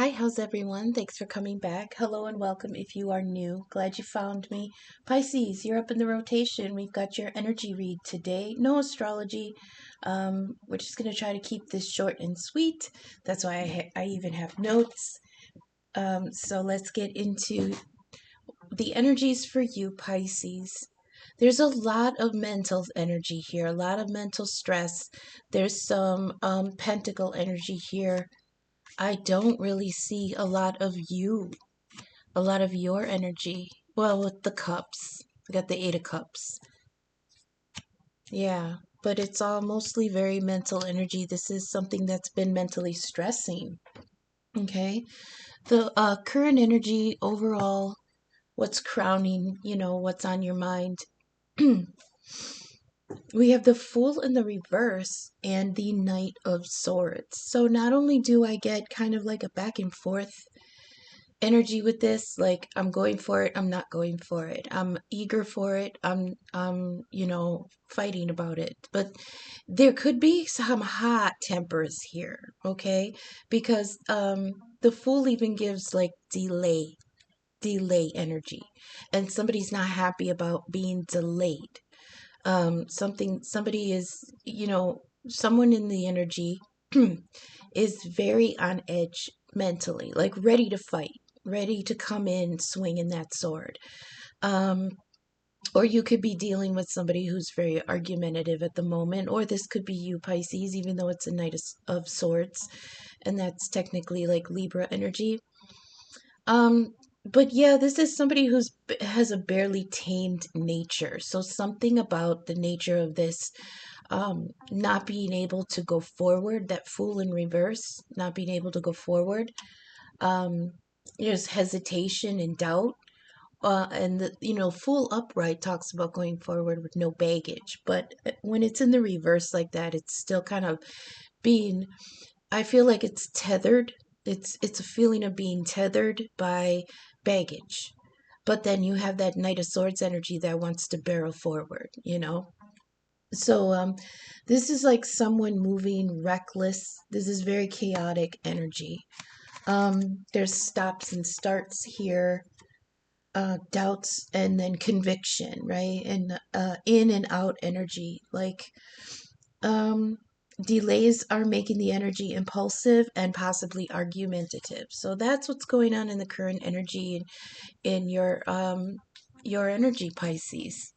Hi, how's everyone? Thanks for coming back. Hello and welcome if you are new. Glad you found me. Pisces, you're up in the rotation. We've got your energy read today. No astrology. We're just going to try to keep this short and sweet. That's why I even have notes. So let's get into the energies for you, Pisces. There's a lot of mental energy here, a lot of mental stress. There's some pentacle energy here. I don't really see a lot of you, a lot of your energy. Well, with the cups, we got the Eight of Cups. Yeah, but it's all mostly very mental energy. This is something that's been mentally stressing. Okay, the current energy overall, what's crowning, what's on your mind. We have the Fool in the reverse and the Knight of Swords. So not only do I get kind of like a back and forth energy with this, like I'm going for it, I'm not going for it, I'm eager for it, I'm fighting about it, but there could be some hot tempers here, okay? Because the Fool even gives like delay energy, and somebody's not happy about being delayed. Somebody is, someone in the energy is very on edge mentally, like ready to fight, ready to come in swinging that sword. Um, or you could be dealing with somebody who's very argumentative at the moment, or this could be you, Pisces, even though it's a Knight of Swords, and that's technically like Libra energy. But yeah, this is somebody who's has a barely tamed nature. So something about the nature of this not being able to go forward, that Fool in reverse, not being able to go forward. Um, there's hesitation and doubt. And the Fool upright talks about going forward with no baggage. But when it's in the reverse like that, it's still kind of being, I feel like it's tethered. It's a feeling of being tethered by baggage. But then you have that Knight of Swords energy that wants to barrel forward. So this is like someone moving reckless. This is very chaotic energy. There's stops and starts here, doubts and then conviction, right? And in and out energy. Like um, delays are making the energy impulsive and possibly argumentative. So that's what's going on in the current energy in your energy, Pisces.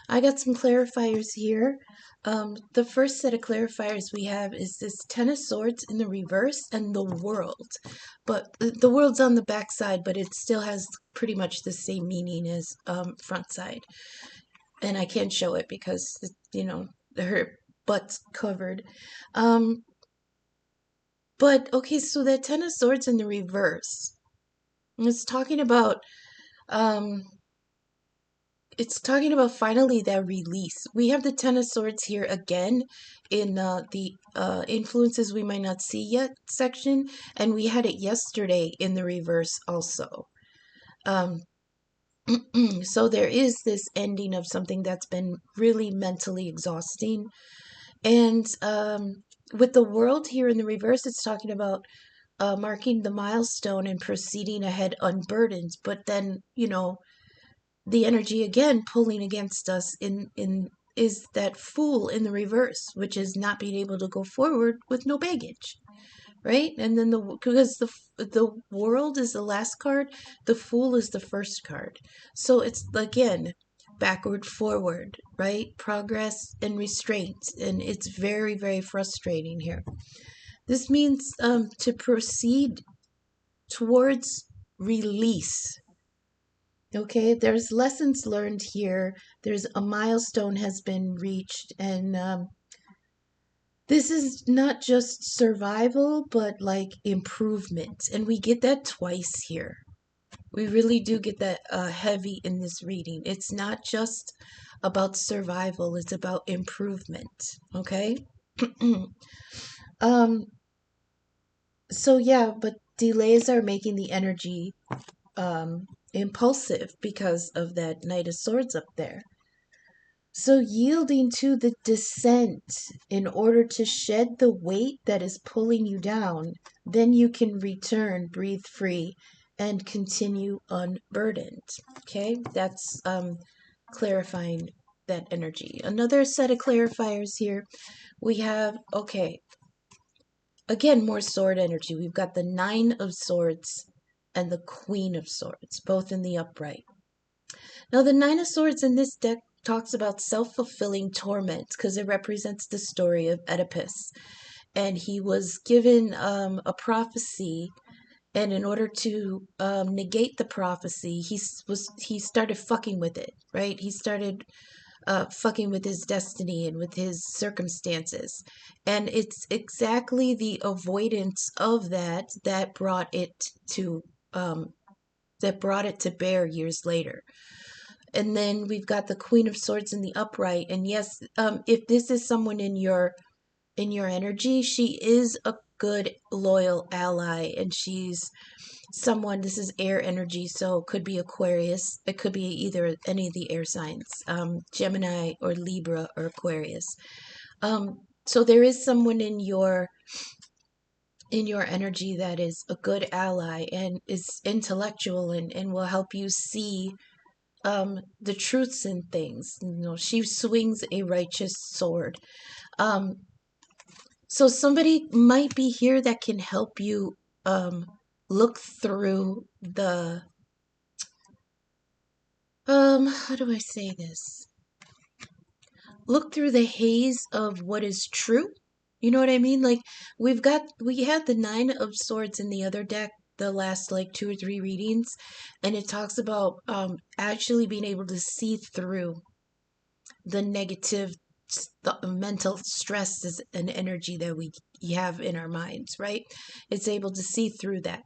I got some clarifiers here. The first set of clarifiers we have is this Ten of Swords in the reverse and the World. But the World's on the back side, but it still has pretty much the same meaning as front side. And I can't show it because, her butt's covered. But okay, so that Ten of Swords in the reverse. It's talking about um, it's talking about finally that release. We have the Ten of Swords here again in the influences we might not see yet section, and we had it yesterday in the reverse also. Um, so there is this ending of something that's been really mentally exhausting. And with the World here in the reverse, it's talking about marking the milestone and proceeding ahead unburdened. But then, the energy again pulling against us in is that Fool in the reverse, which is not being able to go forward with no baggage, right? And then because the World is the last card, the Fool is the first card. So it's again backward, forward, right? Progress and restraint, and it's very, very frustrating here. This means to proceed towards release. Okay, there's lessons learned here. There's a milestone has been reached, and this is not just survival, but like improvement. And we get that twice here. We really do get that heavy in this reading. It's not just about survival, it's about improvement. Okay? um, so yeah, but delays are making the energy impulsive because of that Knight of Swords up there. So, yielding to the descent in order to shed the weight that is pulling you down, then you can return, breathe free, and continue unburdened. Okay, that's clarifying that energy. Another set of clarifiers here. We have, okay, again, more sword energy. We've got the Nine of Swords and the Queen of Swords, both in the upright. Now, the Nine of Swords in this deck talks about self-fulfilling torment because it represents the story of Oedipus. And he was given a prophecy, and in order to negate the prophecy, he started fucking with it, right? He started fucking with his destiny and with his circumstances. And it's exactly the avoidance of that brought it to bear years later. And then we've got the Queen of Swords in the upright. And yes, if this is someone in your energy, she is a good loyal ally, and she's someone, this is air energy, so it could be Aquarius, it could be either any of the air signs, Gemini or Libra or Aquarius. So there is someone in your energy that is a good ally and is intellectual and will help you see the truths in things. You know, she swings a righteous sword. So somebody might be here that can help you look through the how do I say this? Look through the haze of what is true. You know what I mean? Like we had the Nine of Swords in the other deck the last like 2 or 3 readings, and it talks about actually being able to see through the negative, the mental stress is an energy that we have in our minds, right? It's able to see through that.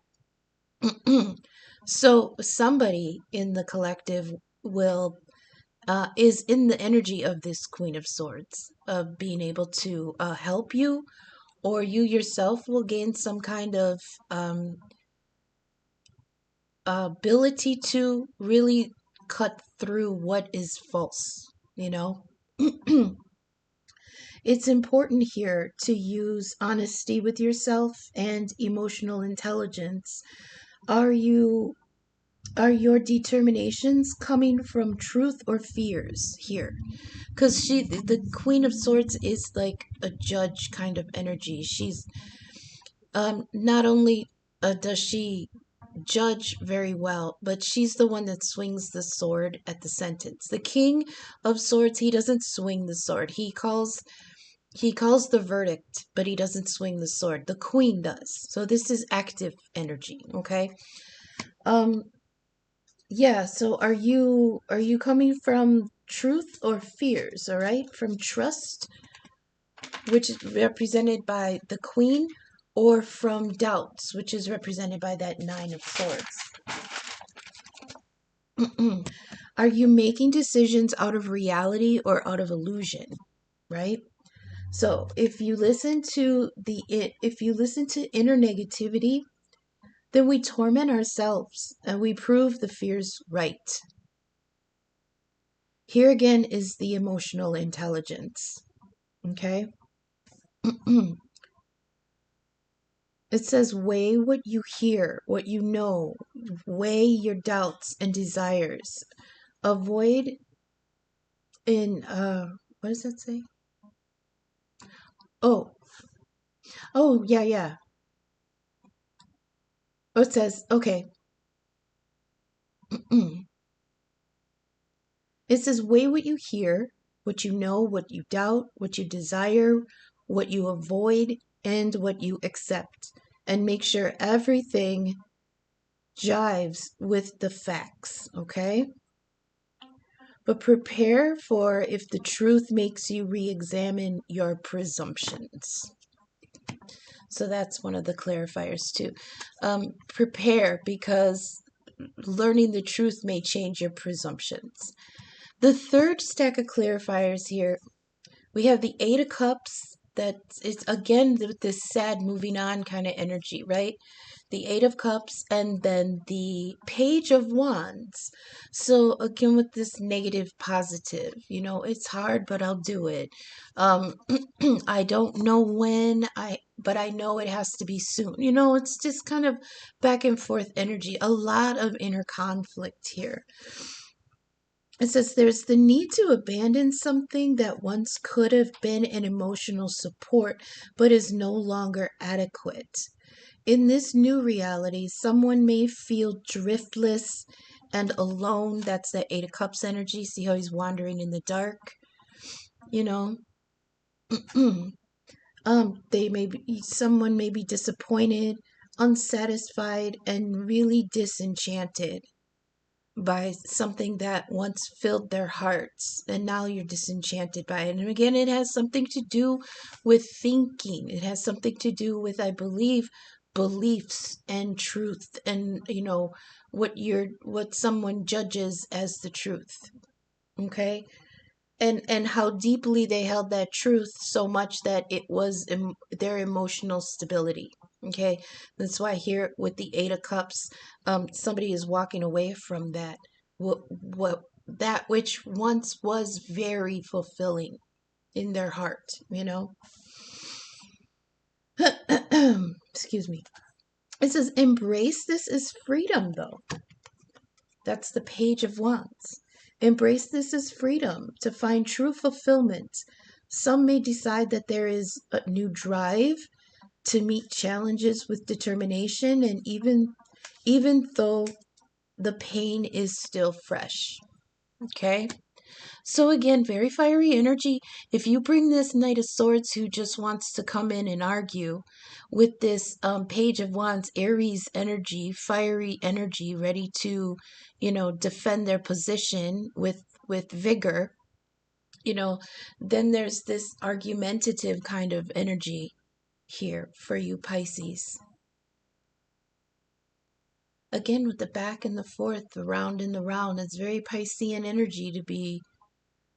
So somebody in the collective will is in the energy of this Queen of Swords, of being able to help you, or you yourself will gain some kind of ability to really cut through what is false, you know? It's important here to use honesty with yourself and emotional intelligence. Are your determinations coming from truth or fears here? Because the Queen of Swords is like a judge kind of energy. She's not only does she judge very well, but she's the one that swings the sword at the sentence. The King of Swords, he doesn't swing the sword. He calls the verdict, but he doesn't swing the sword. The Queen does. So this is active energy, okay? Yeah, so are you coming from truth or fears, all right? From trust, which is represented by the Queen, or from doubts, which is represented by that Nine of Swords. Are you making decisions out of reality or out of illusion, right? So if you listen to inner negativity, then we torment ourselves and we prove the fears right. Here again is the emotional intelligence. Okay? It says, weigh what you hear, what you know, weigh your doubts and desires. Avoid in, what does that say? Oh, yeah. Oh, it says, okay. It says, weigh what you hear, what you know, what you doubt, what you desire, what you avoid, and what you accept. And make sure everything jives with the facts, okay? But prepare for if the truth makes you re-examine your presumptions. So that's one of the clarifiers too. Prepare, because learning the truth may change your presumptions. The third stack of clarifiers here, we have the Eight of Cups that it's again with this sad moving on kind of energy, right? The Eight of Cups and then the Page of Wands. So again with this negative positive, it's hard, but I'll do it. Um, I don't know when, but I know it has to be soon. It's just kind of back and forth energy, a lot of inner conflict here. It says there's the need to abandon something that once could have been an emotional support, but is no longer adequate. In this new reality, someone may feel driftless and alone. That's the Eight of Cups energy. See how he's wandering in the dark? You know, someone may be disappointed, unsatisfied, and really disenchanted by something that once filled their hearts, and now you're disenchanted by it. And again, it has something to do with thinking. It has something to do with, I believe, beliefs and truth, and what someone judges as the truth. Okay, and how deeply they held that truth so much that it was their emotional stability. Okay, that's why here with the Eight of Cups, somebody is walking away from that, what that which once was very fulfilling in their heart. Excuse me. It says embrace this as freedom, though. That's the Page of Wands. Embrace this as freedom to find true fulfillment. Some may decide that there is a new drive to meet challenges with determination, and even though the pain is still fresh. Okay? So again, very fiery energy. If you bring this Knight of Swords who just wants to come in and argue with this Page of Wands, Aries energy, fiery energy, ready to, defend their position with vigor, then there's this argumentative kind of energy here for you Pisces. Again, with the back and the forth, the round and the round, it's very Piscean energy to be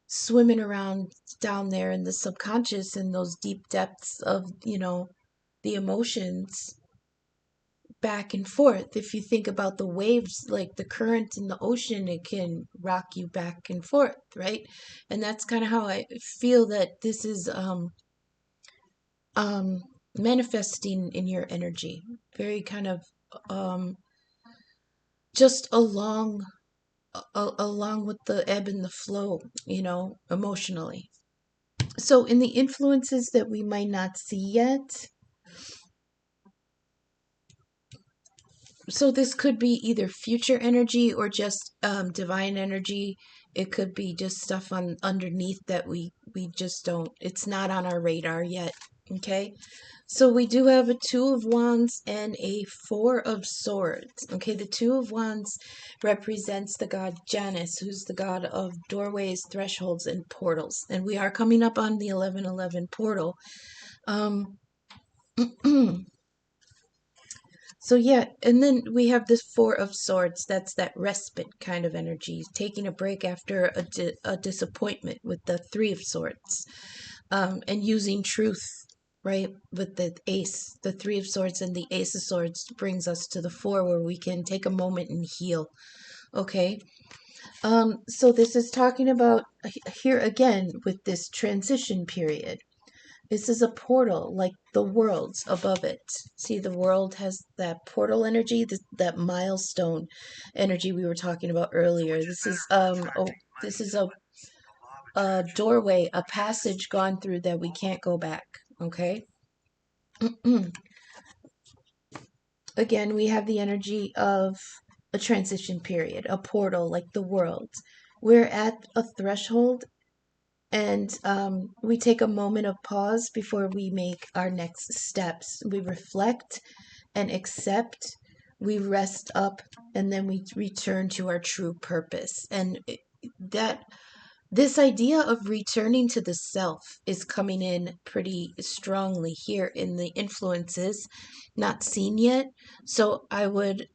swimming around down there in the subconscious, in those deep depths of, the emotions, back and forth. If you think about the waves, like the current in the ocean, it can rock you back and forth, right? And that's kind of how I feel that this is um manifesting in your energy. Very kind of just along with the ebb and the flow, emotionally. So in the influences that we might not see yet, so this could be either future energy or just divine energy. It could be just stuff on underneath that we just don't, it's not on our radar yet. Okay, so we do have a Two of Wands and a Four of Swords. Okay, the Two of Wands represents the god Janus, who's the god of doorways, thresholds, and portals. And we are coming up on the 1111 portal. So yeah, and then we have this Four of Swords. That's that respite kind of energy, taking a break after a disappointment, with the Three of Swords, and using truth, right? With the Ace, the Three of Swords and the Ace of Swords brings us to the Four, where we can take a moment and heal. Okay, so this is talking about here again with this transition period. This is a portal, like the worlds above it. See, the world has that portal energy, that milestone energy we were talking about earlier. This is a doorway, a passage gone through that we can't go back. Okay. Again, we have the energy of a transition period, a portal, like the world. We're at a threshold, and we take a moment of pause before we make our next steps. We reflect and accept, we rest up, and then we return to our true purpose. And that this idea of returning to the self is coming in pretty strongly here in the influences, not seen yet. So I would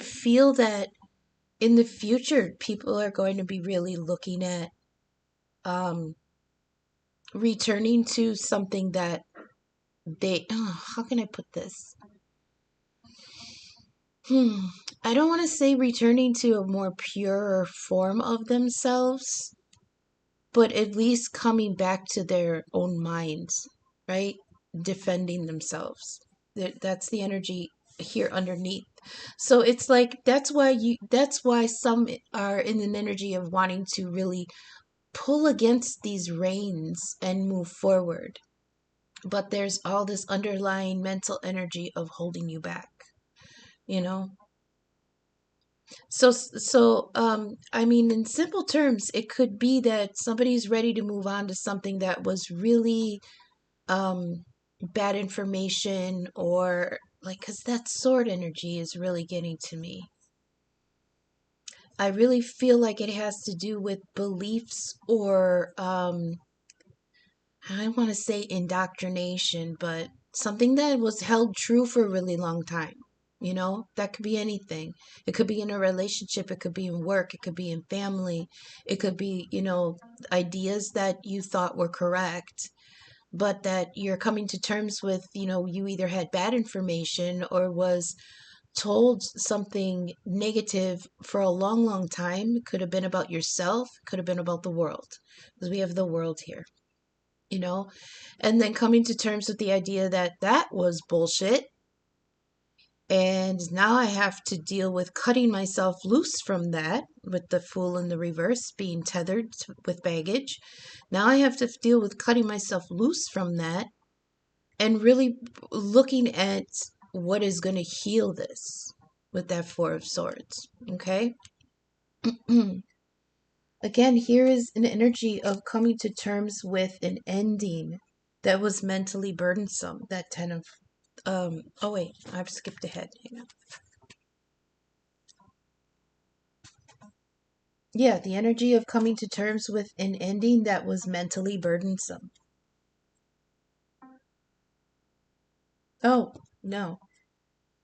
feel that in the future people are going to be really looking at returning to something that how can I put this? Hmm. I don't want to say returning to a more pure form of themselves, but at least coming back to their own minds, right? Defending themselves. That's the energy here underneath. So it's like that's why some are in an energy of wanting to really pull against these reins and move forward. But there's all this underlying mental energy of holding you back, you know? I mean, in simple terms, it could be that somebody's ready to move on to something that was really bad information, or like, because that sword energy is really getting to me. I really feel like it has to do with beliefs, or I don't want to say indoctrination, but something that was held true for a really long time. You know, that could be anything. It could be in a relationship, it could be in work, it could be in family, it could be, ideas that you thought were correct, but that you're coming to terms with, you either had bad information or was told something negative for a long, long time. It could have been about yourself, could have been about the world, because we have the world here, you know? And then coming to terms with the idea that that was bullshit. And now I have to deal with cutting myself loose from that, with the Fool in the reverse being tethered with baggage. Now I have to deal with cutting myself loose from that and really looking at what is going to heal this with that Four of Swords. Okay? Again, here is an energy of coming to terms with an ending that was mentally burdensome. That Ten of oh wait, I've skipped ahead. Hang on. Yeah, the energy of coming to terms with an ending that was mentally burdensome. Oh, no.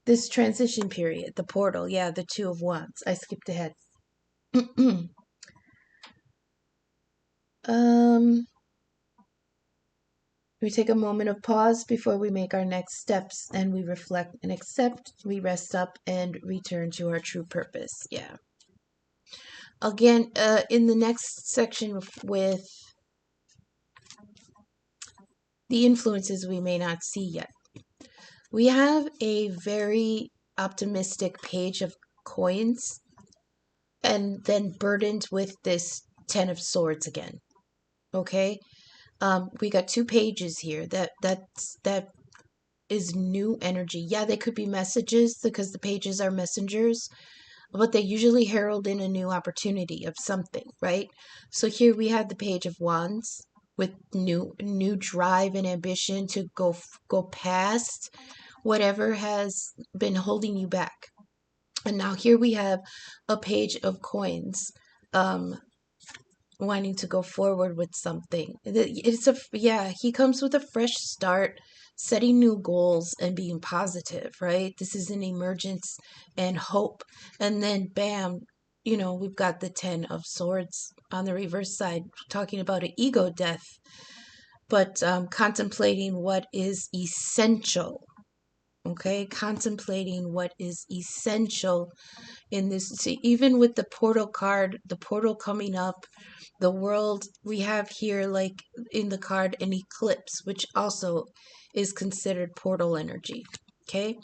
This transition period, the portal, yeah, the Two of Wands. I skipped ahead. um We take a moment of pause before we make our next steps, and we reflect and accept, we rest up and return to our true purpose. Yeah. Again, in the next section with the influences we may not see yet, we have a very optimistic page of coins, and then burdened with this Ten of Swords again. Okay? We got two pages here. That is new energy. Yeah, they could be messages because the pages are messengers, but they usually herald in a new opportunity of something, right? So here we have the Page of Wands with new drive and ambition to go past whatever has been holding you back. And now here we have a Page of Coins, wanting to go forward with something. He comes with a fresh start, setting new goals and being positive, right? This is an emergence and hope. And then bam, we've got the Ten of Swords on the reverse side, talking about an ego death, but contemplating what is essential. Okay, contemplating what is essential in this. See, even with the portal card, the portal coming up, the world, we have here, like in the card, an eclipse, which also is considered portal energy. Okay.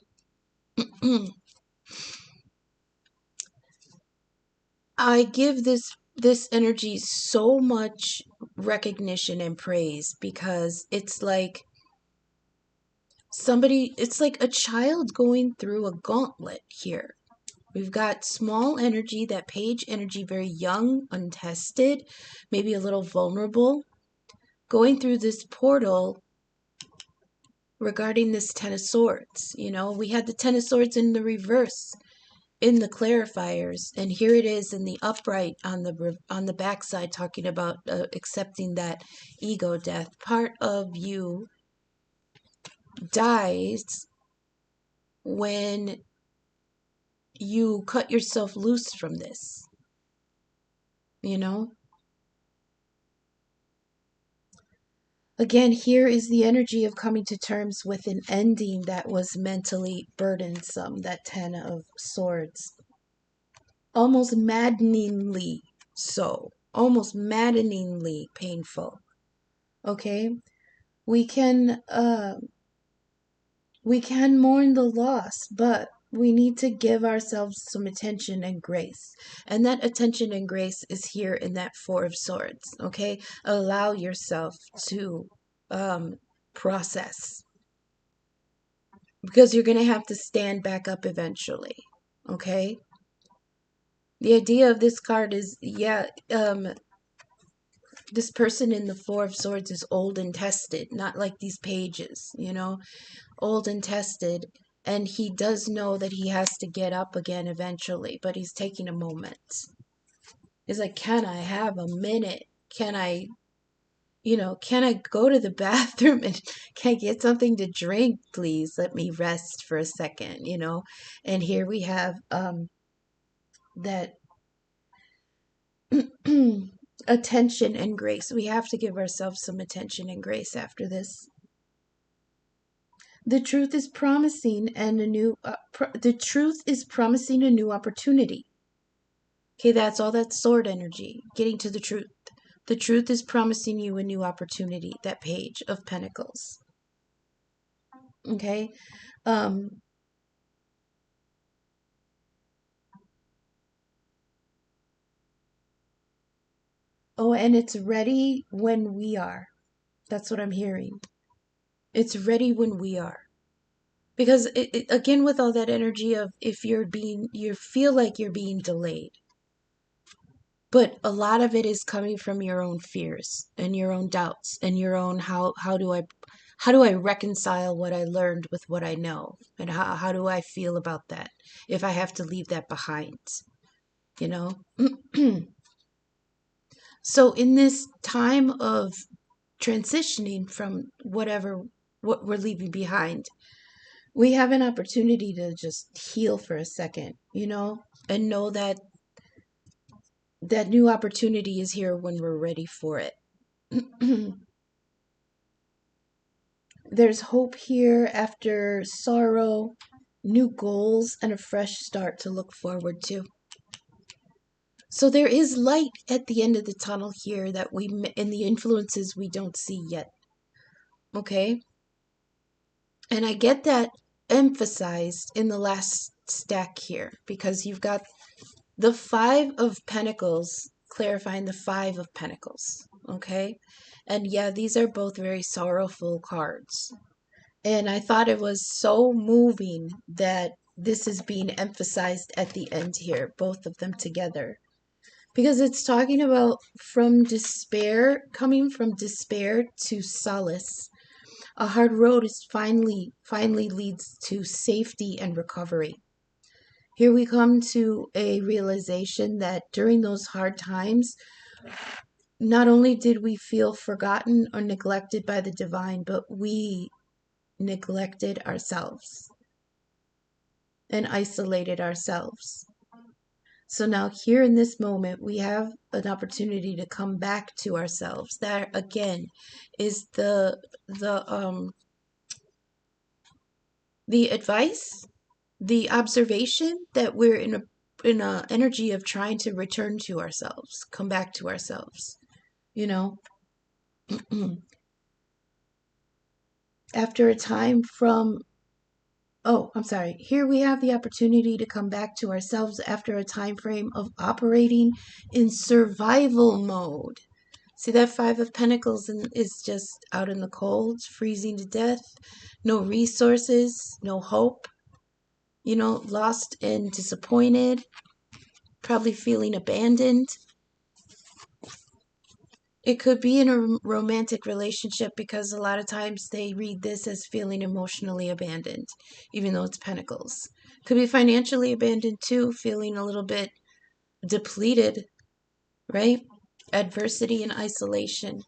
I give this energy so much recognition and praise, because it's like a child going through a gauntlet here. We've got small energy, that page energy, very young, untested, maybe a little vulnerable, going through this portal regarding this Ten of Swords. We had the Ten of Swords in the reverse in the clarifiers, and here it is in the upright on the backside, talking about accepting that ego death. Part of you dies when you cut yourself loose from this, you know? Again, here is the energy of coming to terms with an ending that was mentally burdensome, that Ten of Swords. Almost maddeningly so. Almost maddeningly painful. Okay? We can mourn the loss, but we need to give ourselves some attention and grace. And that attention and grace is here in that Four of Swords. Okay? Allow yourself to process, because you're going to have to stand back up eventually. Okay? The idea of this card is, this person in the Four of Swords is old and tested, not like these pages, old and tested. And he does know that he has to get up again eventually, but he's taking a moment. He's like, can I have a minute? Can I go to the bathroom and can I get something to drink, please? Let me rest for a second, And here we have that attention and grace. We have to give ourselves some attention and grace after this. The truth is promising a new opportunity. Okay, that's all that sword energy, getting to the truth. The truth is promising you a new opportunity, that Page of Pentacles. Okay? Oh, and it's ready when we are. That's what I'm hearing. It's ready when we are. Because again, with all that energy of if you feel like you're being delayed. But a lot of it is coming from your own fears and your own doubts and your own how do I reconcile what I learned with what I know, and how do I feel about that if I have to leave that behind, So in this time of transitioning from what we're leaving behind, we have an opportunity to just heal for a second, and know that that new opportunity is here when we're ready for it. There's hope here after sorrow, new goals, and a fresh start to look forward to. So there is light at the end of the tunnel here and the influences we don't see yet. Okay? And I get that emphasized in the last stack here, because you've got the Five of Pentacles clarifying the Five of Pentacles. Okay? And yeah, these are both very sorrowful cards. And I thought it was so moving that this is being emphasized at the end here, both of them together. Because it's talking about coming from despair to solace. A hard road is finally leads to safety and recovery. Here we come to a realization that during those hard times, not only did we feel forgotten or neglected by the divine, but we neglected ourselves and isolated ourselves. So now here in this moment, we have an opportunity to come back to ourselves. That again is the advice, the observation that we're in a energy of trying to return to ourselves, come back to ourselves, after a time from I'm sorry. Here we have the opportunity to come back to ourselves after a time frame of operating in survival mode. See that Five of Pentacles is just out in the cold, freezing to death, no resources, no hope, lost and disappointed, probably feeling abandoned. It could be in a romantic relationship, because a lot of times they read this as feeling emotionally abandoned, even though it's Pentacles. Could be financially abandoned too, feeling a little bit depleted, right? Adversity and isolation.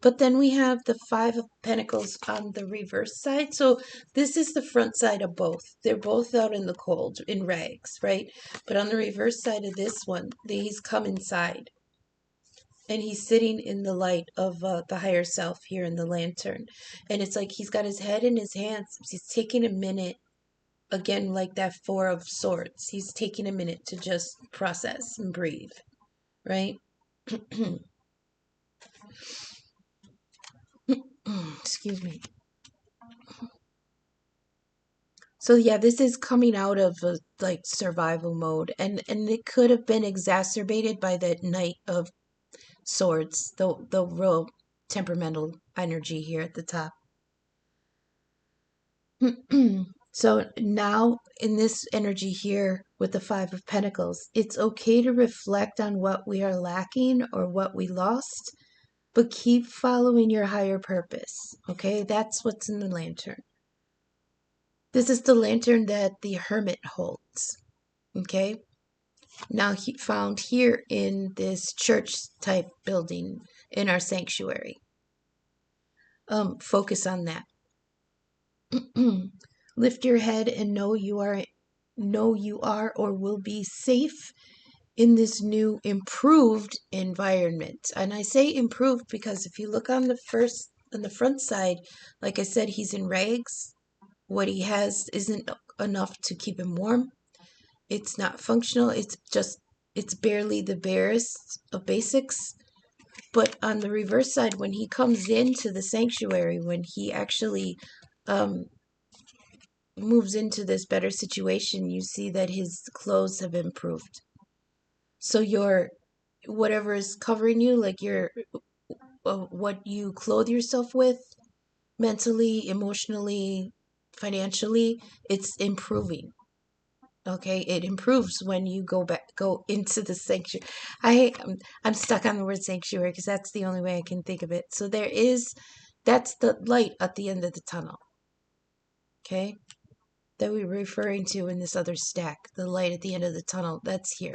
But then we have the Five of Pentacles on the reverse side. So this is the front side of both. They're both out in the cold, in rags, right? But on the reverse side of this one, he's come inside. And he's sitting in the light of the higher self here in the lantern. And it's like he's got his head in his hands. He's taking a minute, again, like that Four of Swords. He's taking a minute to just process and breathe, right? Excuse me. So yeah, this is coming out of a like survival mode, and it could have been exacerbated by that Knight of Swords, the real temperamental energy here at the top. So now in this energy here with the Five of Pentacles, it's okay to reflect on what we are lacking or what we lost, but keep following your higher purpose. Okay, that's what's in the lantern. This is the lantern that the hermit holds. Okay, now he found here in this church type building in our sanctuary. Focus on that. Lift your head and know you are or will be safe in this new improved environment. And I say improved because if you look on the front side, like I said, he's in rags. What he has isn't enough to keep him warm. It's not functional. It's barely the barest of basics. But on the reverse side, when he comes into the sanctuary, when he actually um, moves into this better situation, you see that his clothes have improved. So your whatever is covering you, like your what you clothe yourself with, mentally, emotionally, financially, it's improving. Okay, it improves when you go into the sanctuary. I'm stuck on the word sanctuary because that's the only way I can think of it. So that's the light at the end of the tunnel. Okay, that we were referring to in this other stack, the light at the end of the tunnel, that's here.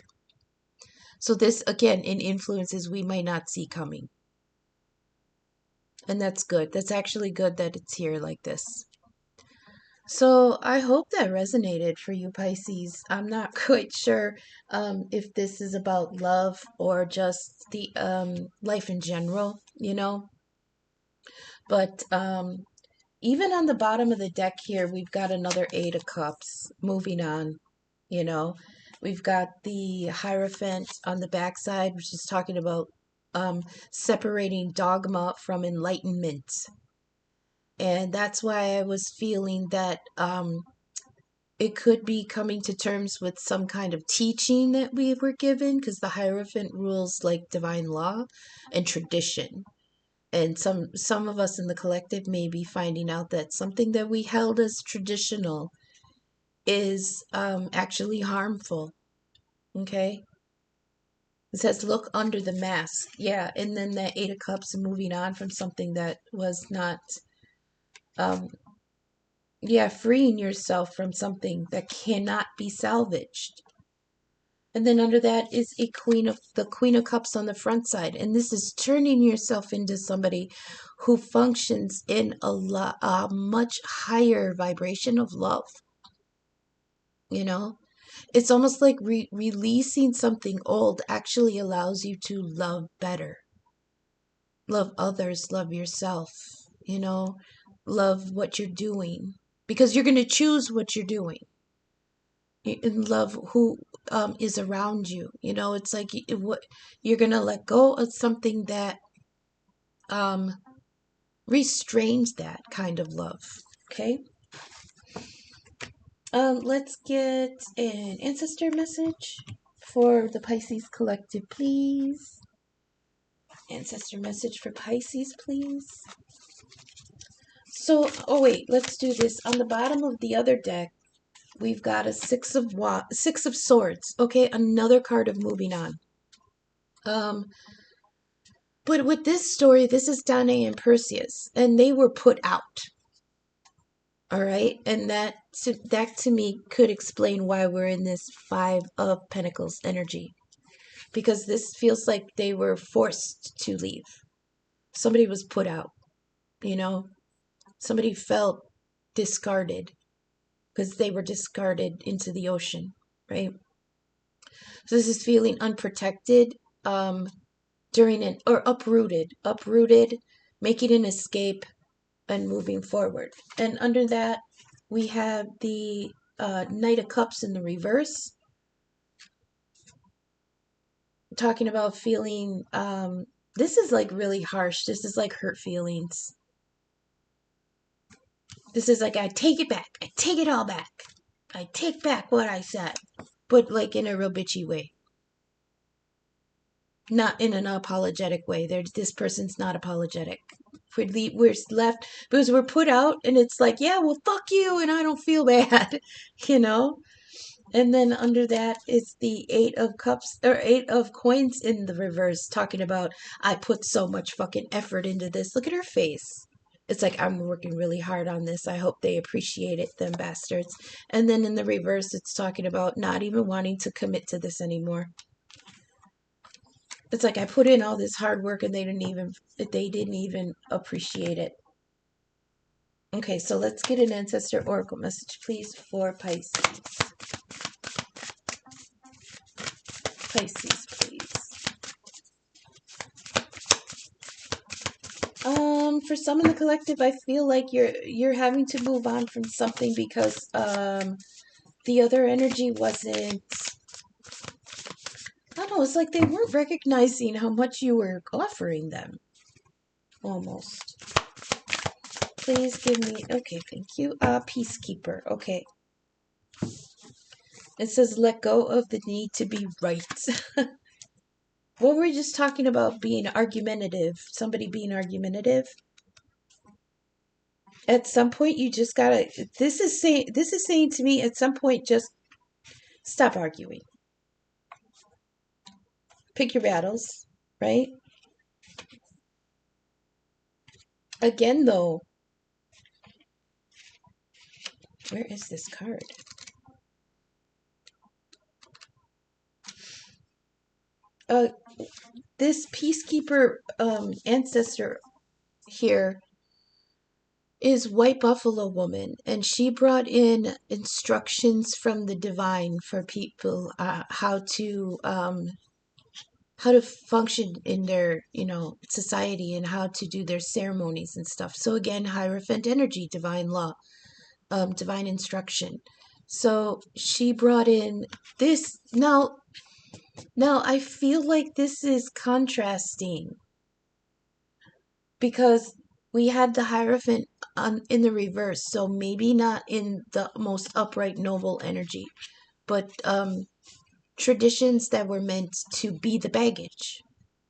So this, again, in influences we might not see coming. And that's good. That's actually good that it's here like this. So I hope that resonated for you, Pisces. I'm not quite sure if this is about love or just the life in general, But even on the bottom of the deck here, we've got another Eight of Cups. Moving on, you know. We've got the Hierophant on the backside, which is talking about separating dogma from enlightenment. And that's why I was feeling that it could be coming to terms with some kind of teaching that we were given, because the Hierophant rules like divine law and tradition. And some of us in the collective may be finding out that something that we held as traditional is actually harmful. Okay? It says, look under the mask. Yeah, and then that Eight of Cups moving on from something that was not, um, yeah, freeing yourself from something that cannot be salvaged. And then under that is the Queen of Cups on the front side. And this is turning yourself into somebody who functions in a much higher vibration of love. It's almost like releasing something old actually allows you to love better. Love others, love yourself, love what you're doing. Because you're going to choose what you're doing. And love who is around you. It's like what you're gonna let go of something that um, restrains that kind of love. Okay. Let's get an ancestor message for the Pisces collective, please. Ancestor message for Pisces, please. So, oh wait, let's do this. On the bottom of the other deck, we've got a Six of Swords. Okay, another card of moving on. But with this story, this is Danae and Perseus, and they were put out. All right, and that to me could explain why we're in this Five of Pentacles energy, because this feels like they were forced to leave. Somebody was put out, Somebody felt discarded because they were discarded into the ocean, right? So this is feeling unprotected, during an, or uprooted, making an escape and moving forward. And under that, we have the Knight of Cups in the reverse, talking about feeling, this is like really harsh. This is like hurt feelings. This is like, I take it back. I take it all back. I take back what I said. But like in a real bitchy way. Not in an apologetic way. This person's not apologetic. We're left because we're put out and it's like, yeah, well, fuck you, and I don't feel bad, you know? And then under that is the Eight of Cups, or Eight of Coins in the reverse, talking about, I put so much fucking effort into this. Look at her face. It's like, I'm working really hard on this. I hope they appreciate it, them bastards. And then in the reverse, it's talking about not even wanting to commit to this anymore. It's like, I put in all this hard work and they didn't even appreciate it. Okay, so let's get an ancestor oracle message, please, for Pisces. Pisces, please. For some in the collective, I feel like you're having to move on from something because the other energy wasn't. I don't know. It's like they weren't recognizing how much you were offering them. Almost. Please give me. Okay, thank you. Peacekeeper. Okay. It says let go of the need to be right. What were we just talking about? Being argumentative. Somebody being argumentative. At some point, you just gotta. This is saying to me. At some point, just stop arguing. Pick your battles, right? Again, though, where is this card? This peacekeeper ancestor here is White Buffalo Woman, and she brought in instructions from the divine for people how to function in their society and how to do their ceremonies and stuff. So again, Hierophant energy, divine law, divine instruction. So she brought in this. Now I feel like this is contrasting because we had the Hierophant in the reverse, so maybe not in the most upright, noble energy, but traditions that were meant to be the baggage.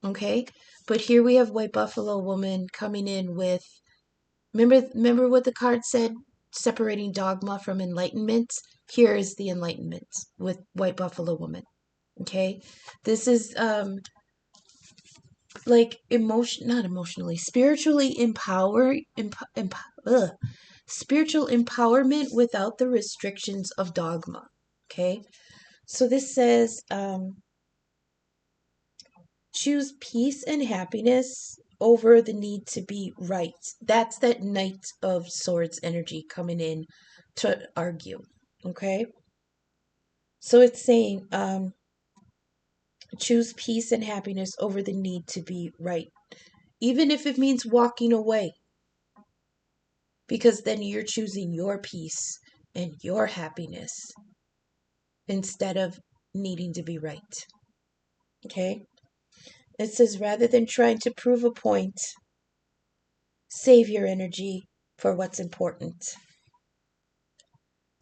Okay? But here we have White Buffalo Woman coming in with, remember what the card said? Separating dogma from enlightenment. Here is the enlightenment with White Buffalo Woman. Okay? This is like not emotionally, spiritually spiritual empowerment without the restrictions of dogma. Okay? So this says choose peace and happiness over the need to be right. That's that Knight of Swords energy coming in to argue. Okay? So it's saying choose peace and happiness over the need to be right. Even if it means walking away. Because then you're choosing your peace and your happiness instead of needing to be right. Okay? It says rather than trying to prove a point, save your energy for what's important.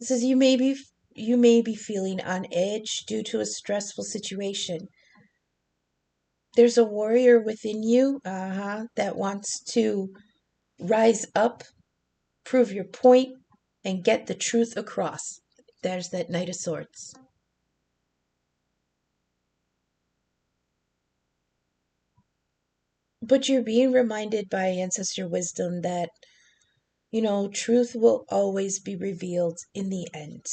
It says you may be feeling on edge due to a stressful situation. There's a warrior within you that wants to rise up, prove your point, and get the truth across. There's that Knight of Swords. But you're being reminded by ancestor wisdom that, truth will always be revealed in the end.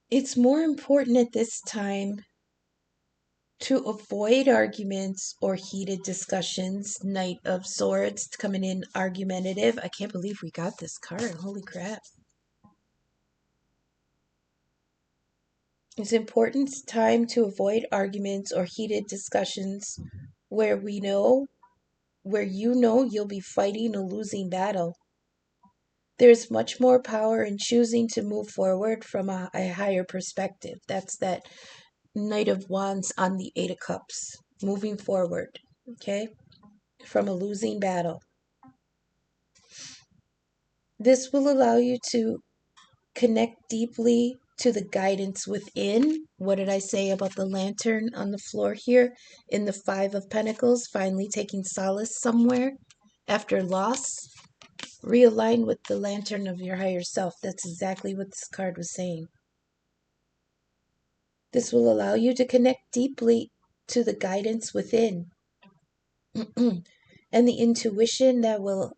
It's more important at this time To avoid arguments or heated discussions, Knight of Swords coming in argumentative. I can't believe we got this card. Holy crap. It's important time to avoid arguments or heated discussions where you know you'll be fighting a losing battle. There's much more power in choosing to move forward from a higher perspective. That's that Knight of Wands on the Eight of Cups. Moving forward, okay? From a losing battle. This will allow you to connect deeply to the guidance within. What did I say about the lantern on the floor here in the Five of Pentacles? Finally taking solace somewhere after loss. Realign with the lantern of your higher self. That's exactly what this card was saying. This will allow you to connect deeply to the guidance within. And the intuition that will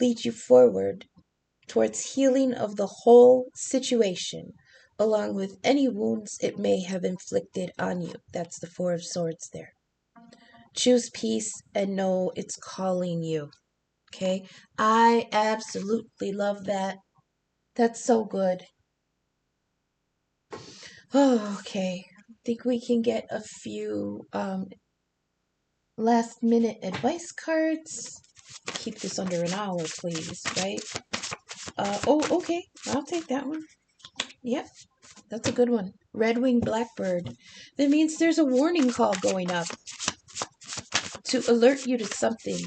lead you forward towards healing of the whole situation, along with any wounds it may have inflicted on you. That's the Four of Swords there. Choose peace and know it's calling you. Okay? I absolutely love that. That's so good. Oh, okay. I think we can get a few last minute advice cards. Keep this under an hour, please, right? Oh, okay. I'll take that one. Yep, that's a good one. Red-winged blackbird. That means there's a warning call going up to alert you to something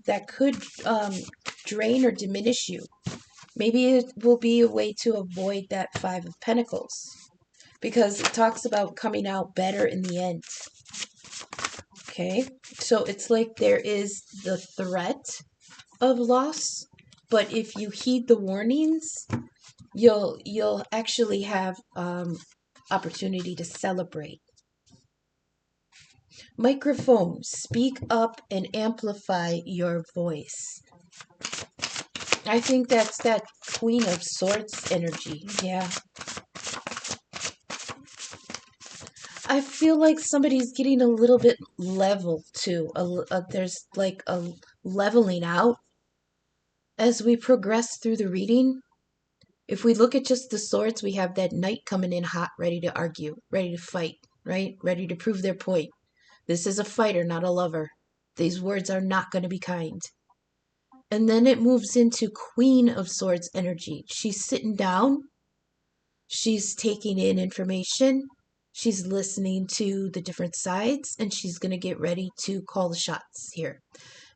that could drain or diminish you. Maybe it will be a way to avoid that Five of Pentacles, because it talks about coming out better in the end. Okay, so it's like there is the threat of loss, but if you heed the warnings, you'll actually have opportunity to celebrate. Microphone, speak up and amplify your voice. I think that's that Queen of Swords energy. Yeah. I feel like somebody's getting a little bit level too. There's like a leveling out as we progress through the reading. If we look at just the swords, we have that knight coming in hot, ready to argue, ready to fight, right? Ready to prove their point. This is a fighter, not a lover. These words are not going to be kind. And then it moves into Queen of Swords energy. She's sitting down. She's taking in information. She's listening to the different sides, and she's going to get ready to call the shots here.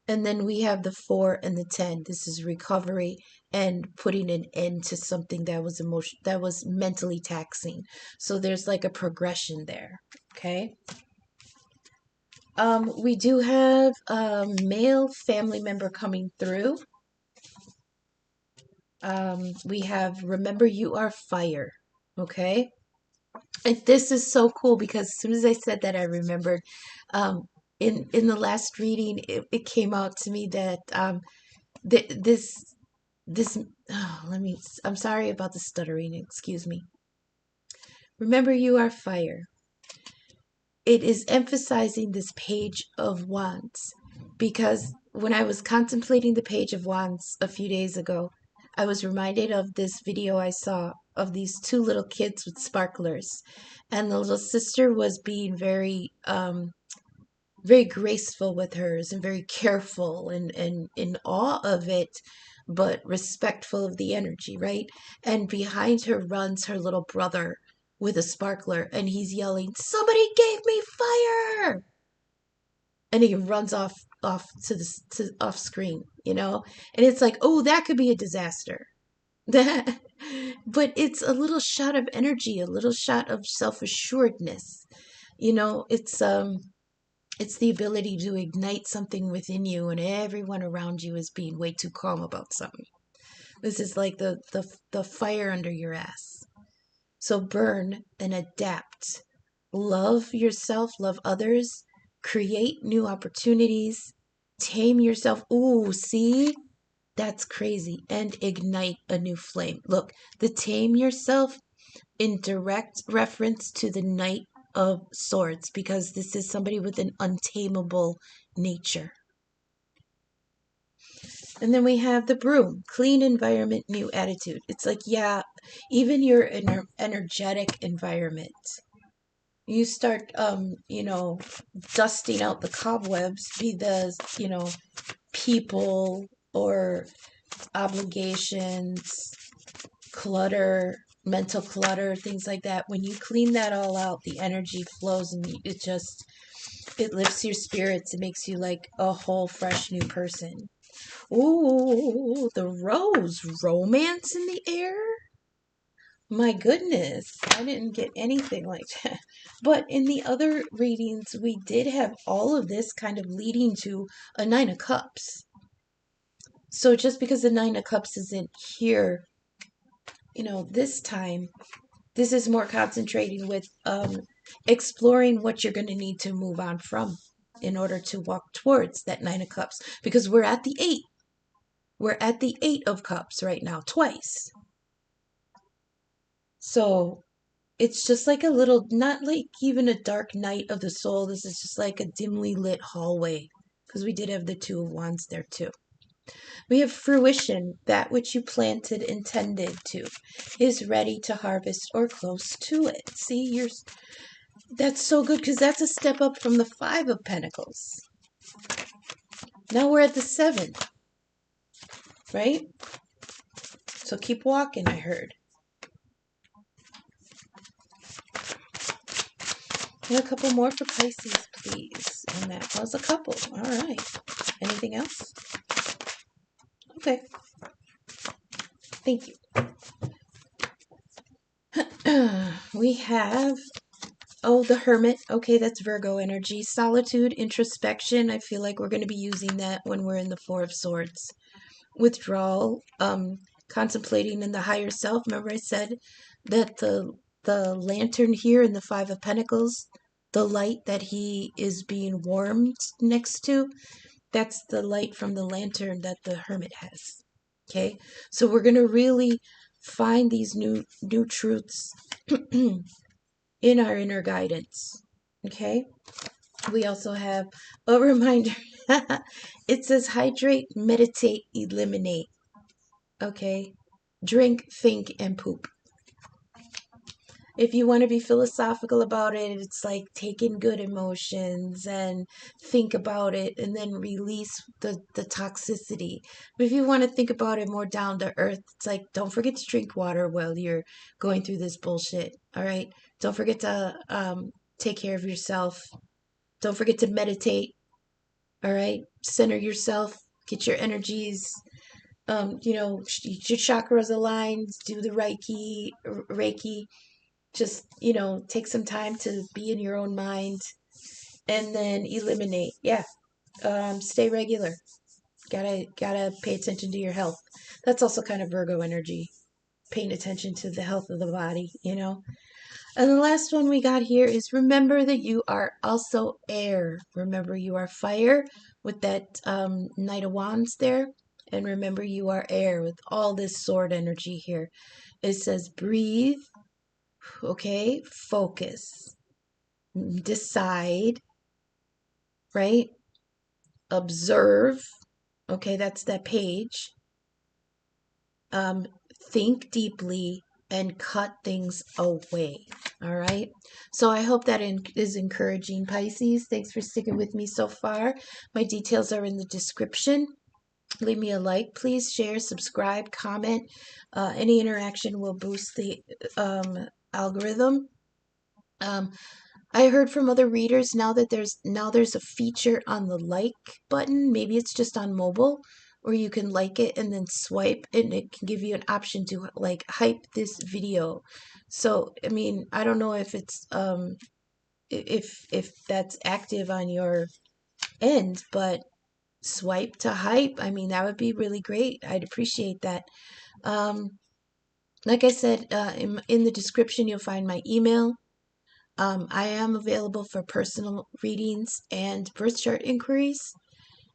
And then we have the 4 and the 10. This is recovery and putting an end to something that was mentally taxing. So there's like a progression there. Okay. We do have a male family member coming through. We have remember you are fire. Okay. And this is so cool because as soon as I said that, I remembered in the last reading, it came out to me that this I'm sorry about the stuttering, excuse me. Remember you are fire. It is emphasizing this Page of Wands because when I was contemplating the Page of Wands a few days ago, I was reminded of this video I saw of these two little kids with sparklers, and the little sister was being very very graceful with hers and very careful and in awe of it, but respectful of the energy, right? And behind her runs her little brother with a sparkler, and he's yelling, "Somebody gave me fire!" And he runs off to off screen, you know? And it's like, oh, that could be a disaster. But it's a little shot of energy, a little shot of self-assuredness. You know, it's the ability to ignite something within you when everyone around you is being way too calm about something. This is like the fire under your ass. So burn and adapt. Love yourself, love others, create new opportunities, tame yourself. Ooh, see? That's crazy. And ignite a new flame. Look, the tame yourself in direct reference to the Knight of Swords, because this is somebody with an untamable nature. And then we have the Broom, clean environment, new attitude. It's like, yeah, even your energetic environment. You start, dusting out the cobwebs, be the, people or obligations, clutter, mental clutter, things like that. When you clean that all out, the energy flows and it lifts your spirits. It makes you like a whole fresh new person. Ooh, the Rose, romance in the air? My goodness, I didn't get anything like that. But in the other readings, we did have all of this kind of leading to a Nine of Cups. So just because the Nine of Cups isn't here, this time, this is more concentrating with exploring what you're going to need to move on from in order to walk towards that Nine of Cups. Because we're at the 8. We're at the 8 of Cups right now, twice. So it's just like a little, not like even a dark night of the soul. This is just like a dimly lit hallway. Because we did have the Two of Wands there too. We have fruition, that which you planted, intended to, is ready to harvest or close to it. See, that's so good because that's a step up from the Five of Pentacles. Now we're at the 7, right? So keep walking, I heard. And a couple more for Pisces, please. And that was a couple. All right. Anything else? Okay. Thank you. We have, the Hermit. Okay, that's Virgo energy. Solitude, introspection. I feel like we're going to be using that when we're in the Four of Swords. Withdrawal, contemplating in the higher self. Remember I said that the lantern here in the Five of Pentacles, the light that he is being warmed next to, that's the light from the lantern that the Hermit has. Okay, so we're going to really find these new truths in our inner guidance. Okay, we also have a reminder. It says hydrate, meditate, eliminate. Okay, drink, think, and poop. If you want to be philosophical about it, it's like take in good emotions and think about it and then release the toxicity. But if you want to think about it more down to earth, it's like don't forget to drink water while you're going through this bullshit. All right, don't forget to take care of yourself. Don't forget to meditate. All right, center yourself, get your energies, your chakras aligned, do the Reiki, just, take some time to be in your own mind and then eliminate. Yeah. Stay regular. Gotta pay attention to your health. That's also kind of Virgo energy, paying attention to the health of the body, And the last one we got here is remember that you are also air. Remember you are fire with that Knight of Wands there. And remember you are air with all this sword energy here. It says breathe, okay, focus, decide, right? Observe, okay, that's that page. Think deeply and cut things away. All right. So I hope that is encouraging, Pisces. Thanks for sticking with me so far. My details are in the description. Leave me a like, please. Share, subscribe, comment. Any interaction will boost the algorithm. I heard from other readers now that there's a feature on the like button. Maybe it's just on mobile, where you can like it and then swipe, and it can give you an option to like hype this video. So I mean, I don't know if it's if that's active on your end, but swipe to hype. I mean, that would be really great. I'd appreciate that. Like I said, in the description, you'll find my email. I am available for personal readings and birth chart inquiries.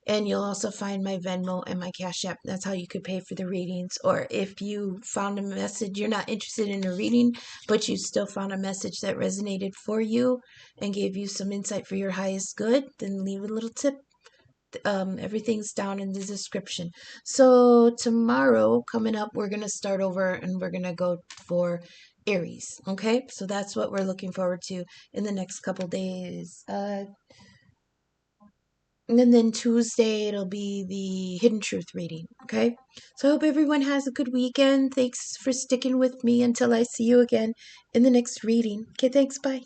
And you'll also find my Venmo and my Cash App. That's how you could pay for the readings. Or if you found a message, you're not interested in a reading, but you still found a message that resonated for you and gave you some insight for your highest good, then leave a little tip. Everything's down in the description. So tomorrow coming up, we're going to start over and we're going to go for Aries. Okay. So that's what we're looking forward to in the next couple days. And then Tuesday, it'll be the Hidden Truth reading. Okay. So I hope everyone has a good weekend. Thanks for sticking with me until I see you again in the next reading. Okay. Thanks. Bye.